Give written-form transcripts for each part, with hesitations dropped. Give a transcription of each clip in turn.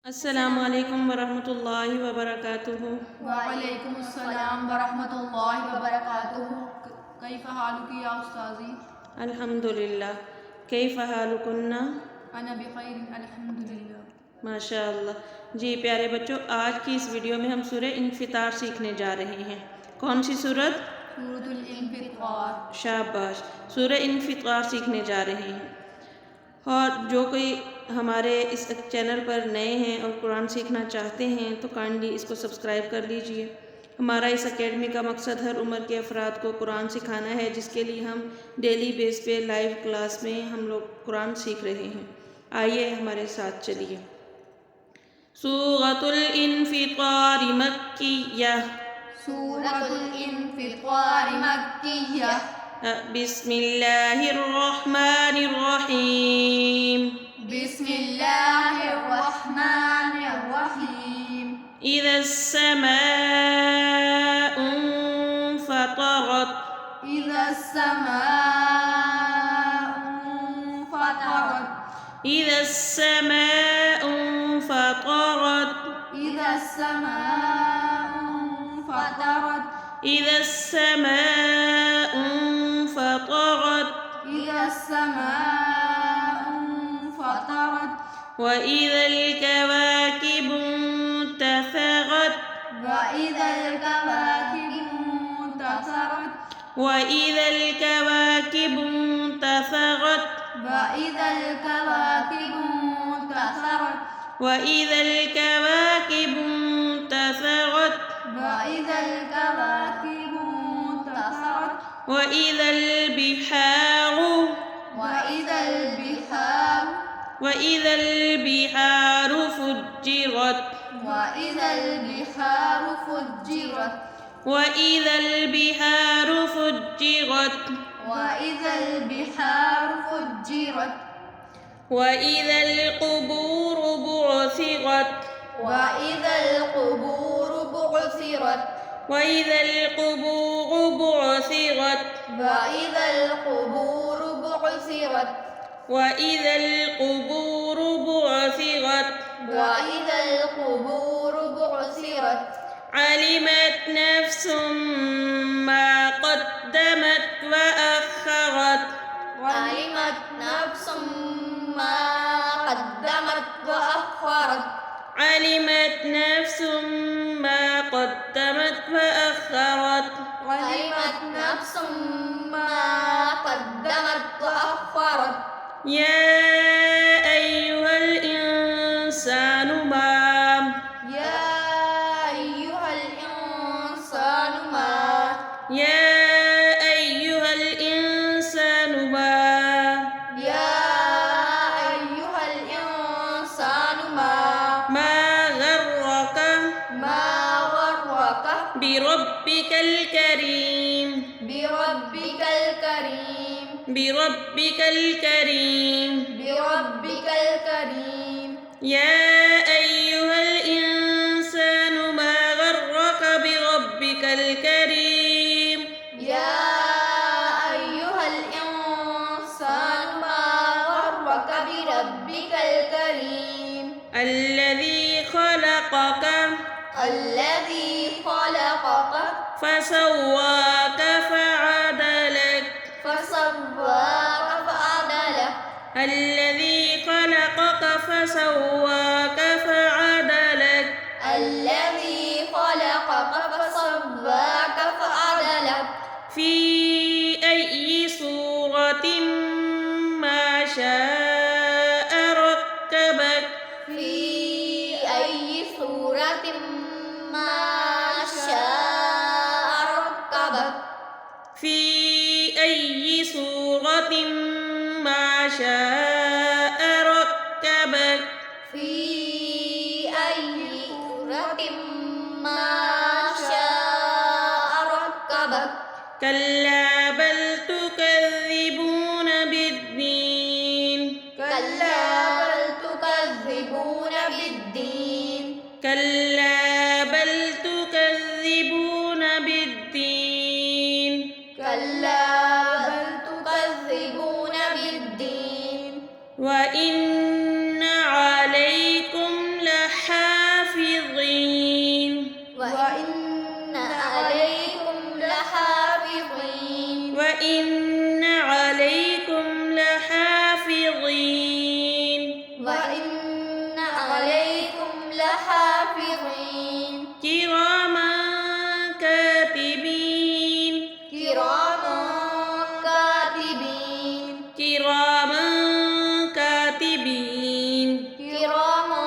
अस्सलामु अलैकुम वरहमतुल्लाहि वबरकातुहू। वालेकुमुस्सलाम वरहमतुल्लाहि वबरकातुहू। कैफ़ हालुकी या उस्ताज़ी? अल्हम्दुलिल्लाह। कैफ़ हालुकुन्ना? अना बिखैर अल्हम्दुलिल्लाह। माशाअल्लाह। जी प्यारे बच्चों, आज की इस वीडियो में हम सूरह इन्फितार सीखने जा रहे हैं। कौन सी सूरत? सूरतुल इन्फितार। शाबाश। सूरह इन्फितार सीखने जा रहे हैं। और जो कोई हमारे इस चैनल पर नए हैं और कुरान सीखना चाहते हैं तो काइंडली इसको सब्सक्राइब कर लीजिए। हमारा इस एकेडमी का मकसद हर उम्र के अफराद को कुरान सिखाना है, जिसके लिए हम डेली बेस पे लाइव क्लास में हम लोग कुरान सीख रहे हैं। आइए हमारे साथ चलिए। सूरतुल इन्फितार मक्किय्यह। सूरतुल इन्फितार मक्किय्यह। बिस्मिल्लाहिर रहमानिर रहीम। बिस्मिल्लाहिर रहमानिर रहीम। इज़ा समाउ फ़तरत। इज़ा समाउ फ़तरत। इज़ा समाउ फ़तरत। इज़ा समाउ फ़तरत। इज़ा समाउ फ़तरत। إذا السماء انفطرت. وإذا الكواكب انتثرت. وإذا الكواكب انتثرت. وإذا الكواكب انتثرت. وإذا الكواكب انتثرت. وإذا الكواكب انتثرت. وإذا الكواكب انتثرت. وإذا البحار. وإذا البحار. وإذا البحار فجرت. وإذا البحار فجرت. وإذا البحار فجرت. وإذا البحار فجرت. وإذا القبور بعثرت. وإذا القبور بعثرت. وإذا القبور بعثرت. وإذا القبور بعثرت. وإذا القبور بعثرت. وإذا القبور بعثرت. علمت نفس ما قدمت وأخرت. علمت نفس ما قدمت وأخرت. علمت نفس ما قدمت وأخرت. علمت نفس ما قدمت وأخرت. يا أيها الإنسان ما. يا أيها الإنسان ما. يا أيها الإنسان ما. يا أيها الإنسان ما. ما غرك. ما غرك بربك الكريم. بربك الكريم. بربك الكريم. بربك الكريم. يا أيها الإنسان ما غرك بربك الكريم. يا أيها الإنسان ما غرك بربك الكريم. الذي خلقك. الذي خلقك فسواك فعدلك. فسواك فعدلك. الذي خلقك فسواك فعدلك. الذي خلقك فسواك فعدلك. في أي صورة ما شاء ركبك. في أي صورة ما شاء ركبك. في أي صورة ما شاء ركبك. في أي صورة ما شاء ركبك. كلا بل تكذبون بالدين. كلا بل تكذبون بالدين. كلا بل تكذبون بالدين. كلا بل تكذبون بالدين. وإن عليكم لحافظين. لحافظين كراما كاتبين كراما كاتبين كراما كاتبين كراما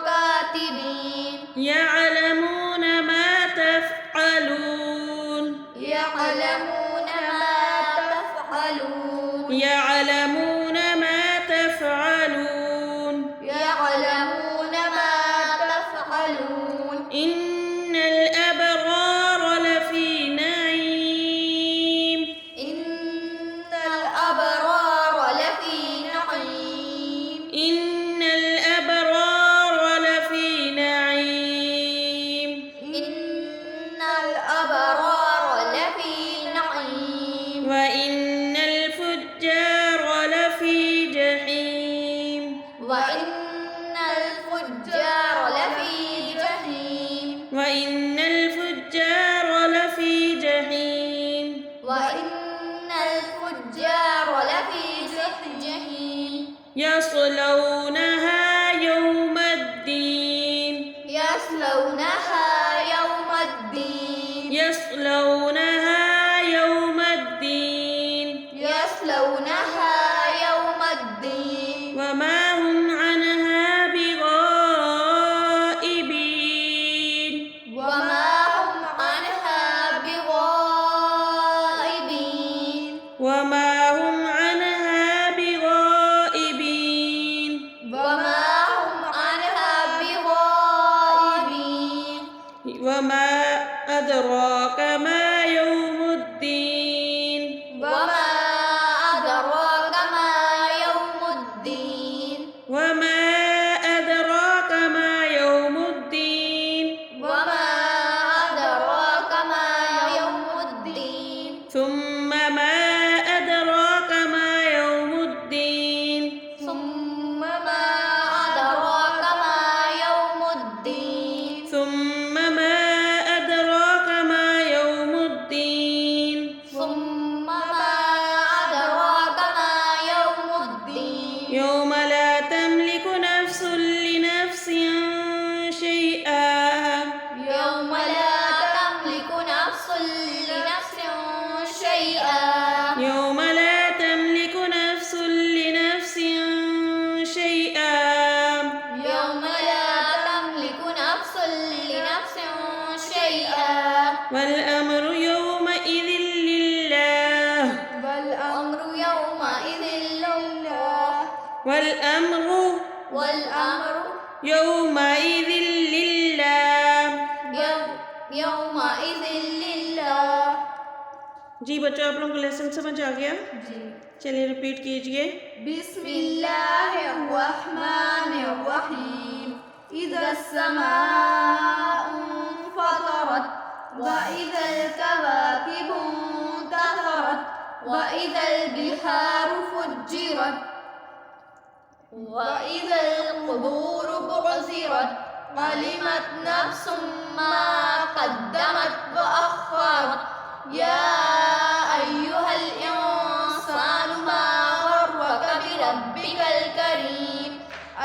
كاتبين يعلمون ما تفعلون يعلمون ما تفعلون يعلمون ما تفعلون يعلمون ما تفعلون إن الأبرار لفي نعيم إن الأبرار لفي نعيم إن الأبرار لفي نعيم إن الأبرار لفي نعيم وإن الفجار لفي جحيم وإن الفجار لفي جحيم وإن الفجار لفي جحيم وإن الفجار لفي جحيم يصلونها يوم الدين يصلونها يوم الدين يصلونها يوم الدين يصلونها يوم الدين وما هم عنها بغائبين وما هم عنها بغائبين وما هم عنها بغائبين وما هم عنها بغائبين وما أدراك ما يوم الدين وما أدراك ما يوم الدين وما أدراك ما يوم الدين وما أدراك ما يوم الدين ثم ما أدراك ما يوم الدين ثم ما أدراك ما يوم الدين ثم ما أدراك ما يوم الدين ثم ما أدراك ما يوم الدين يوم لا تملك نفس لنفس شيئا يوم لا تملك نفس لنفس شيئا يوم لا تملك نفس لنفس شيئا يوم لا تملك نفس لنفس شيئا والأمر يومئذ لله والأمر يومئذ لله والأمر والأمر يومئذ لله يومئذ لله जी बच्चों, आप लोगों को लेसन समझ आ गया? जी चलिए रिपीट कीजिए. बिस्मिल्लाहिर्रहमानिर्रहीम إذا السماء انفطرت وإذا الكواكب انتثرت وإذا البحار فجرت وإذا القبور بعثرت علمت نفس ما قدمت وأخرت يا أيها الإنسان ما غرك بربك الكريم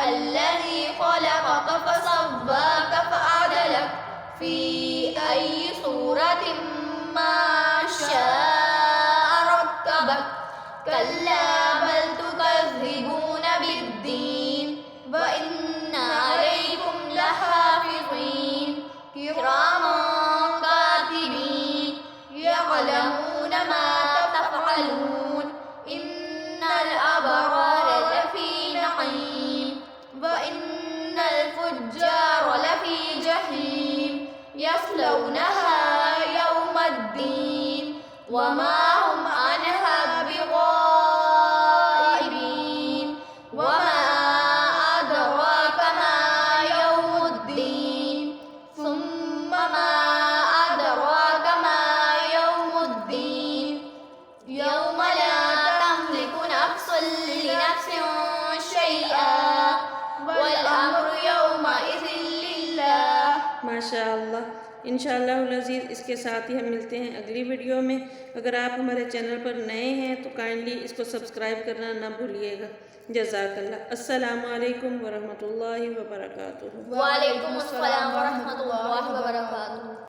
الذي خلقك فسواك فعدلك في أي صورة ما شاء ركبك كلا بل تكذبون بالدين وإن عليكم لحافظين كراما كاتبين يعلمون ما تفعلون إن الأبرار لفي نعيم وإن الفجار لفي جحيم يصلونها يوم الدين وما هم عنها بغائبين وما أدراك ما يوم الدين ثم ما أدراك ما يوم الدين يوم لا تملك نفس لنفس شيئا والأمر يومئذ لله. माशाअल्लाह. इंशाअल्लाह अज़ीज़ इसके साथ ही हम मिलते हैं अगली वीडियो में। अगर आप हमारे चैनल पर नए हैं तो काइंडली इसको सब्सक्राइब करना ना भूलिएगा। जज़ाकल्लाह। अस्सलामु अलैकुम वरहमतुल्लाहि वबरकातुहू। वालेकुम अस्सलाम व रहमतुल्लाहि व बरकातुहू।